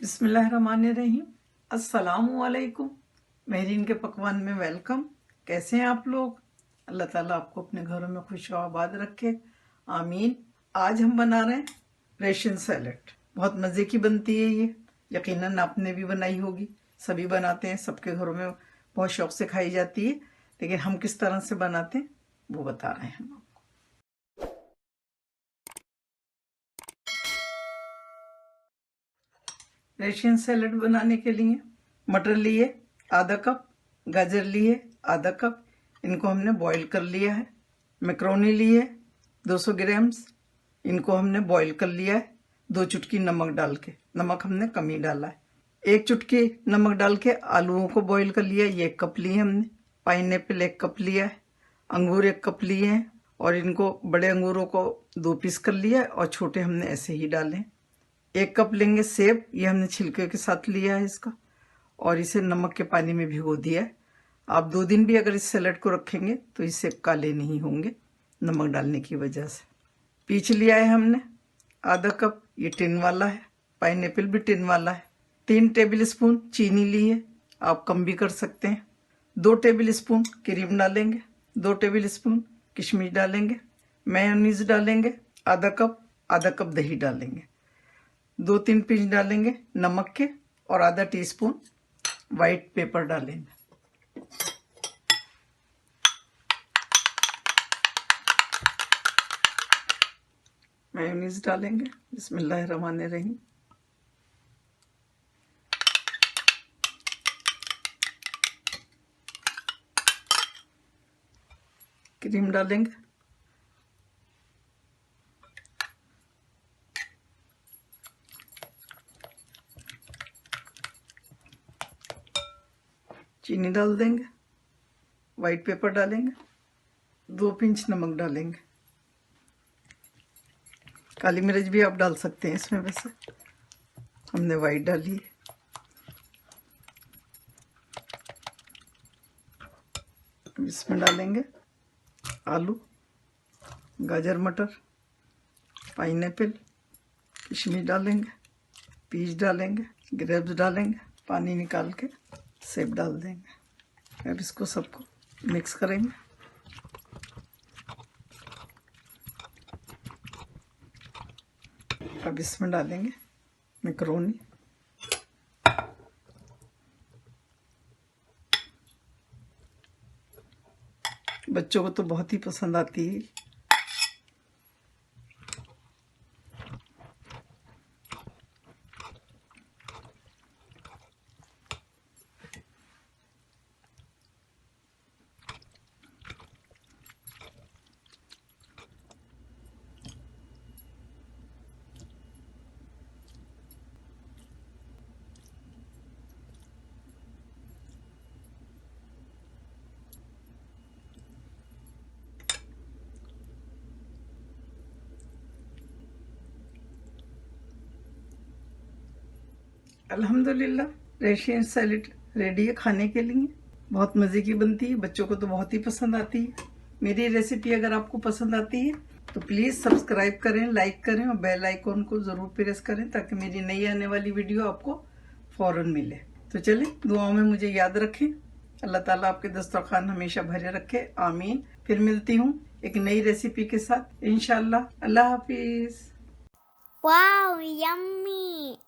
बिस्मिल्लाहिर्रहमानिर्रहीम। अस्सलामुअलैकुम। महरीन के पकवान में वेलकम। कैसे हैं आप लोग? अल्लाह ताला आपको अपने घरों में खुश आबाद रखे, आमीन। आज हम बना रहे हैं रेशन सैलेड। बहुत मज़े की बनती है ये, यकीनन आपने भी बनाई होगी। सभी बनाते हैं, सबके घरों में बहुत शौक से खाई जाती है। लेकिन हम किस तरह से बनाते हैं वो बता रहे हैं हम। रेशन सैलेड बनाने के लिए मटर लिए आधा कप, गाजर लिए आधा कप, इनको हमने बॉईल कर लिया है। मैक्रोनी लिए 200 ग्राम्स, इनको हमने बॉईल कर लिया है। 2 चुटकी नमक डाल के, नमक हमने कम ही डाला है। 1 चुटकी नमक डाल के आलूओं को बॉईल कर लिया, ये 1 कप लिए हमने। पाइनएप्पल 1 कप लिया है। अंगूर 1 कप लिए हैं और इनको बड़े अंगूरों को 2 पीस कर लिया है और छोटे हमने ऐसे ही डाले हैं। 1 कप लेंगे सेब, ये हमने छिलके के साथ लिया है इसका, और इसे नमक के पानी में भिगो दिया है। आप 2 दिन भी अगर इस सैलेड को रखेंगे तो ये सेब काले नहीं होंगे नमक डालने की वजह से। पीच लिया है हमने आधा कप, ये टिन वाला है। पाइनएप्पल भी टिन वाला है। 3 टेबल स्पून चीनी ली है, आप कम भी कर सकते हैं। 2 टेबल स्पून क्रीम डालेंगे, 2 टेबल स्पून किशमिश डालेंगे, मेयोनीज डालेंगे आधा कप दही डालेंगे, 2-3 पिंच डालेंगे नमक के, और आधा टीस्पून वाइट पेपर डालेंगे। मेयोनीज डालेंगे। बिस्मिल्लाहिर्रहमानिर्रहीम। क्रीम डालेंगे, चीनी डाल देंगे, वाइट पेपर डालेंगे, 2 पिंच नमक डालेंगे। काली मिर्च भी आप डाल सकते हैं इसमें, वैसे हमने वाइट डाली है। इसमें डालेंगे आलू, गाजर, मटर, पाइनएप्पल, किशमिश डालेंगे, पीच डालेंगे, ग्रेप्स डालेंगे, पानी निकाल के सेब डाल देंगे। अब इसको सबको मिक्स करेंगे। अब इसमें डालेंगे मैक्रोनी, बच्चों को तो बहुत ही पसंद आती है। अल्हम्दुलिल्लाह रेशियन सैलेड रेडी है खाने के लिए। बहुत मज़े की बनती है, बच्चों को तो बहुत ही पसंद आती है। मेरी रेसिपी अगर आपको पसंद आती है तो प्लीज़ सब्सक्राइब करें, लाइक करें और बेल आइकॉन को ज़रूर प्रेस करें ताकि मेरी नई आने वाली वीडियो आपको फ़ौरन मिले। तो चलिए, दुआओं में मुझे याद रखें। अल्लाह ताला आपके दस्तरखान हमेशा भरे रखे, आमीन। फिर मिलती हूँ एक नई रेसिपी के साथ इंशाल्लाह। अल्लाह हाफिज़। Wow, yummy!